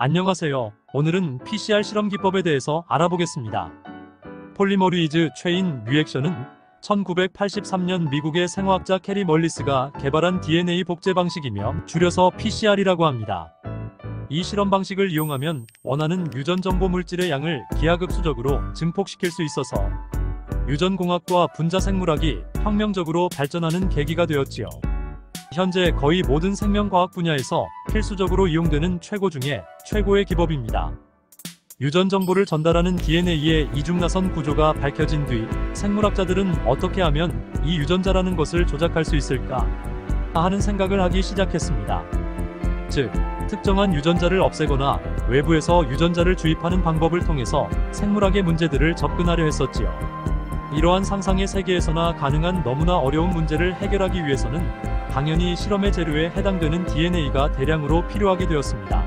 안녕하세요. 오늘은 PCR 실험 기법에 대해서 알아보겠습니다. 폴리머리이즈 체인 리액션은 1983년 미국의 생화학자 캐리 멀리스가 개발한 DNA 복제 방식이며 줄여서 PCR이라고 합니다. 이 실험 방식을 이용하면 원하는 유전 정보 물질의 양을 기하급수적으로 증폭시킬 수 있어서 유전공학과 분자생물학이 혁명적으로 발전하는 계기가 되었지요. 현재 거의 모든 생명과학 분야에서 필수적으로 이용되는 최고 중에 최고의 기법입니다. 유전 정보를 전달하는 DNA의 이중나선 구조가 밝혀진 뒤 생물학자들은 어떻게 하면 이 유전자라는 것을 조작할 수 있을까 하는 생각을 하기 시작했습니다. 즉, 특정한 유전자를 없애거나 외부에서 유전자를 주입하는 방법을 통해서 생물학의 문제들을 접근하려 했었지요. 이러한 상상의 세계에서나 가능한 너무나 어려운 문제를 해결하기 위해서는 당연히 실험의 재료에 해당되는 DNA가 대량으로 필요하게 되었습니다.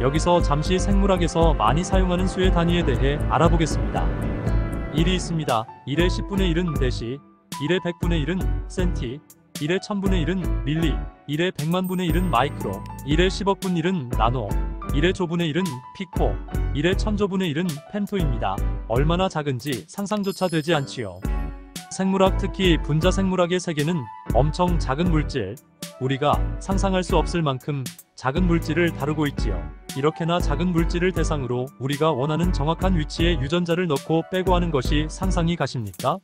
여기서 잠시 생물학에서 많이 사용하는 수의 단위에 대해 알아보겠습니다. 1이 있습니다. 1의 10분의 1은 데시, 1의 100분의 1은 센티, 1의 1000분의 1은 밀리, 1의 100만분의 1은 마이크로, 1의 10억분 1은 나노, 1의 조분의 1은 피코, 1의 천조분의 1은 펜토입니다. 얼마나 작은지 상상조차 되지 않지요. 생물학, 특히 분자생물학의 세계는 엄청 작은 물질, 우리가 상상할 수 없을 만큼 작은 물질을 다루고 있지요. 이렇게나 작은 물질을 대상으로 우리가 원하는 정확한 위치에 유전자를 넣고 빼고 하는 것이 상상이 가십니까?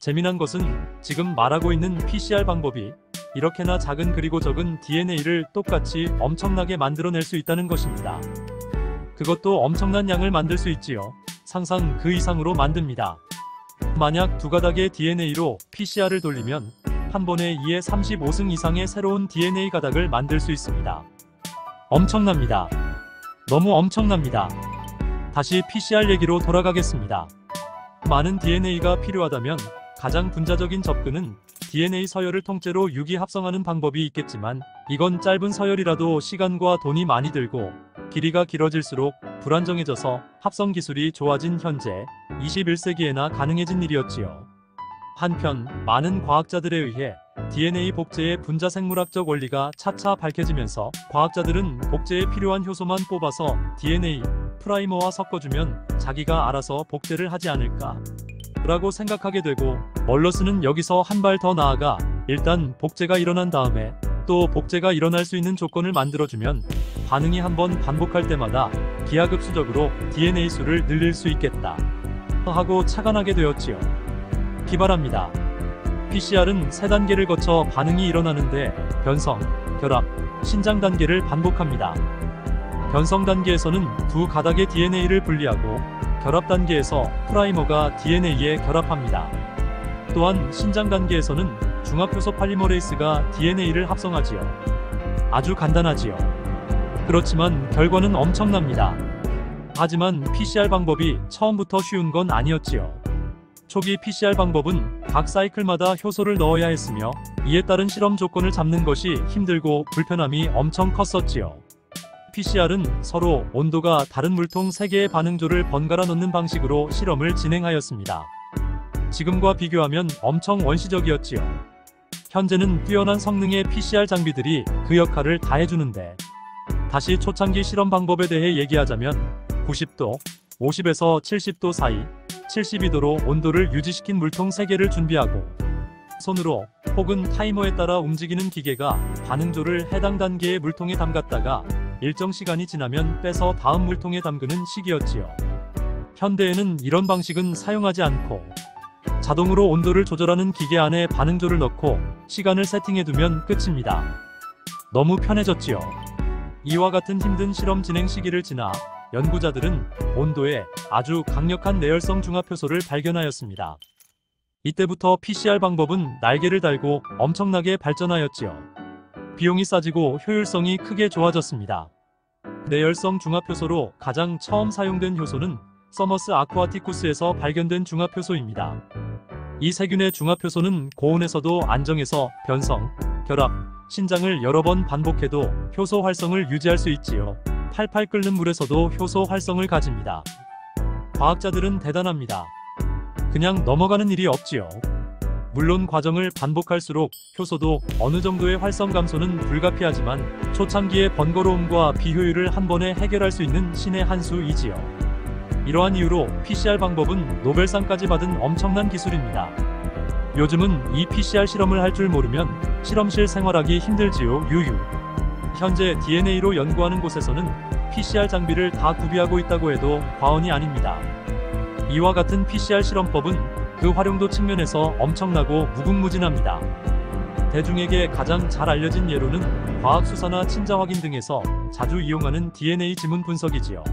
재미난 것은 지금 말하고 있는 PCR 방법이 이렇게나 작은 그리고 적은 DNA를 똑같이 엄청나게 만들어낼 수 있다는 것입니다. 그것도 엄청난 양을 만들 수 있지요. 상상 그 이상으로 만듭니다. 만약 두 가닥의 DNA로 PCR을 돌리면 한 번에 2의 35승 이상의 새로운 DNA 가닥을 만들 수 있습니다. 엄청납니다. 너무 엄청납니다. 다시 PCR 얘기로 돌아가겠습니다. 많은 DNA가 필요하다면 가장 분자적인 접근은 DNA 서열을 통째로 유기 합성하는 방법이 있겠지만 이건 짧은 서열이라도 시간과 돈이 많이 들고 길이가 길어질수록 불안정해져서 합성 기술이 좋아진 현재 21세기에나 가능해진 일이었지요. 한편 많은 과학자들에 의해 DNA 복제의 분자생물학적 원리가 차차 밝혀지면서 과학자들은 복제에 필요한 효소만 뽑아서 DNA 프라이머와 섞어주면 자기가 알아서 복제를 하지 않을까 라고 생각하게 되고, 멀러스는 여기서 한 발 더 나아가 일단 복제가 일어난 다음에 또 복제가 일어날 수 있는 조건을 만들어주면 반응이 한번 반복할 때마다 기하급수적으로 DNA 수를 늘릴 수 있겠다 하고 착안하게 되었지요. 기발합니다. PCR은 3단계를 거쳐 반응이 일어나는데 변성, 결합, 신장 단계를 반복합니다. 변성 단계에서는 두 가닥의 DNA를 분리하고 결합 단계에서 프라이머가 DNA에 결합합니다. 또한 신장 단계에서는 중합효소 팔리머레이스가 DNA를 합성하지요. 아주 간단하지요. 그렇지만 결과는 엄청납니다. 하지만 PCR 방법이 처음부터 쉬운 건 아니었지요. 초기 PCR 방법은 각 사이클마다 효소를 넣어야 했으며 이에 따른 실험 조건을 잡는 것이 힘들고 불편함이 엄청 컸었지요. PCR은 서로 온도가 다른 물통 3개의 반응조를 번갈아 넣는 방식으로 실험을 진행하였습니다. 지금과 비교하면 엄청 원시적이었지요. 현재는 뛰어난 성능의 PCR 장비들이 그 역할을 다 해주는데, 다시 초창기 실험 방법에 대해 얘기하자면 90도, 50에서 70도 사이 72도로 온도를 유지시킨 물통 3개를 준비하고 손으로 혹은 타이머에 따라 움직이는 기계가 반응조를 해당 단계의 물통에 담갔다가 일정 시간이 지나면 빼서 다음 물통에 담그는 식이었지요. 현대에는 이런 방식은 사용하지 않고 자동으로 온도를 조절하는 기계 안에 반응조를 넣고 시간을 세팅해두면 끝입니다. 너무 편해졌지요. 이와 같은 힘든 실험 진행 시기를 지나 연구자들은 온도에 아주 강력한 내열성 중합효소를 발견하였습니다. 이때부터 PCR 방법은 날개를 달고 엄청나게 발전하였지요. 비용이 싸지고 효율성이 크게 좋아졌습니다. 내열성 중합효소로 가장 처음 사용된 효소는 서머스 아쿠아티쿠스에서 발견된 중합효소입니다. 이 세균의 중합효소는 고온에서도 안정해서 변성, 결합, 신장을 여러 번 반복해도 효소 활성을 유지할 수 있지요. 팔팔 끓는 물에서도 효소 활성을 가집니다. 과학자들은 대단합니다. 그냥 넘어가는 일이 없지요. 물론 과정을 반복할수록 효소도 어느 정도의 활성 감소는 불가피하지만 초창기의 번거로움과 비효율을 한 번에 해결할 수 있는 신의 한 수이지요. 이러한 이유로 PCR 방법은 노벨상까지 받은 엄청난 기술입니다. 요즘은 이 PCR 실험을 할 줄 모르면 실험실 생활하기 힘들지요. 유유. 현재 DNA로 연구하는 곳에서는 PCR 장비를 다 구비하고 있다고 해도 과언이 아닙니다. 이와 같은 PCR 실험법은 그 활용도 측면에서 엄청나고 무궁무진합니다. 대중에게 가장 잘 알려진 예로는 과학수사나 친자 확인 등에서 자주 이용하는 DNA 지문 분석이지요.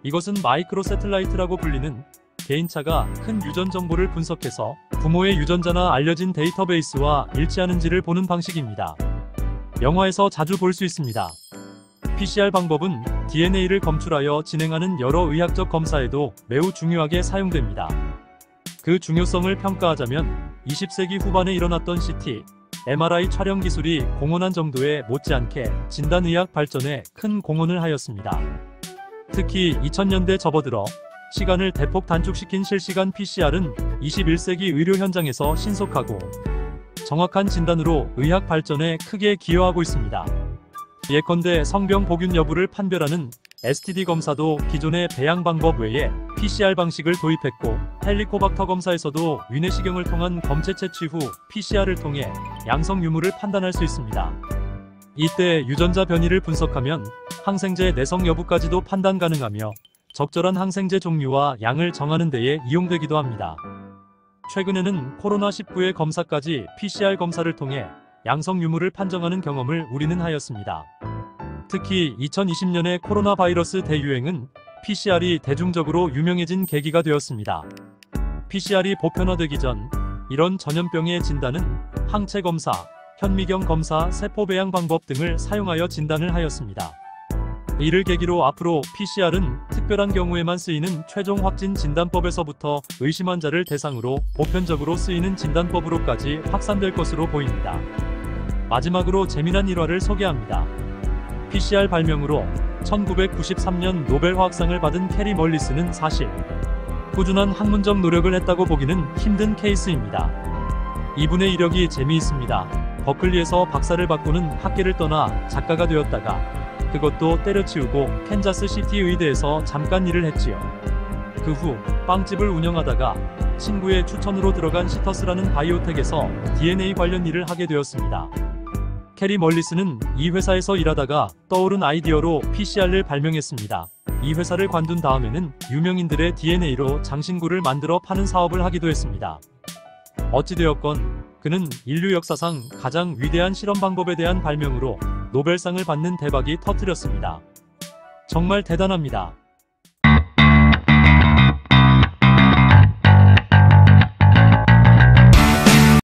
이것은 마이크로 새틀라이트라고 불리는 개인차가 큰 유전 정보를 분석해서 부모의 유전자나 알려진 데이터베이스와 일치하는지를 보는 방식입니다. 영화에서 자주 볼 수 있습니다. PCR 방법은 DNA를 검출하여 진행하는 여러 의학적 검사에도 매우 중요하게 사용됩니다. 그 중요성을 평가하자면 20세기 후반에 일어났던 CT, MRI 촬영 기술이 공헌한 정도에 못지않게 진단의학 발전에 큰 공헌을 하였습니다. 특히 2000년대 접어들어 시간을 대폭 단축시킨 실시간 PCR은 21세기 의료 현장에서 신속하고 정확한 진단으로 의학 발전에 크게 기여하고 있습니다. 예컨대 성병 복균 여부를 판별하는 STD 검사도 기존의 배양 방법 외에 PCR 방식을 도입했고, 헬리코박터 검사에서도 위내시경을 통한 검체 채취 후 PCR을 통해 양성 유무를 판단할 수 있습니다. 이때 유전자 변이를 분석하면 항생제 내성 여부까지도 판단 가능하며 적절한 항생제 종류와 양을 정하는 데에 이용되기도 합니다. 최근에는 코로나19의 검사까지 PCR 검사를 통해 양성 유무를 판정하는 경험을 우리는 하였습니다. 특히 2020년의 코로나 바이러스 대유행은 PCR이 대중적으로 유명해진 계기가 되었습니다. PCR이 보편화되기 전 이런 전염병의 진단은 항체 검사, 현미경 검사, 세포 배양 방법 등을 사용하여 진단을 하였습니다. 이를 계기로 앞으로 PCR은 특별한 경우에만 쓰이는 최종 확진 진단법에서부터 의심 환자를 대상으로 보편적으로 쓰이는 진단법으로까지 확산될 것으로 보입니다. 마지막으로 재미난 일화를 소개합니다. PCR 발명으로 1993년 노벨 화학상을 받은 캐리 멀리스는 사실 꾸준한 학문적 노력을 했다고 보기는 힘든 케이스입니다. 이분의 이력이 재미있습니다. 버클리에서 박사를 받고는 학계를 떠나 작가가 되었다가 그것도 때려치우고 캔자스 시티 의대에서 잠깐 일을 했지요. 그 후 빵집을 운영하다가 친구의 추천으로 들어간 시터스라는 바이오텍에서 DNA 관련 일을 하게 되었습니다. 캐리 멀리스는 이 회사에서 일하다가 떠오른 아이디어로 PCR을 발명했습니다. 이 회사를 관둔 다음에는 유명인들의 DNA로 장신구를 만들어 파는 사업을 하기도 했습니다. 어찌되었건 그는 인류 역사상 가장 위대한 실험 방법에 대한 발명으로 노벨상을 받는 대박이 터뜨렸습니다. 정말 대단합니다.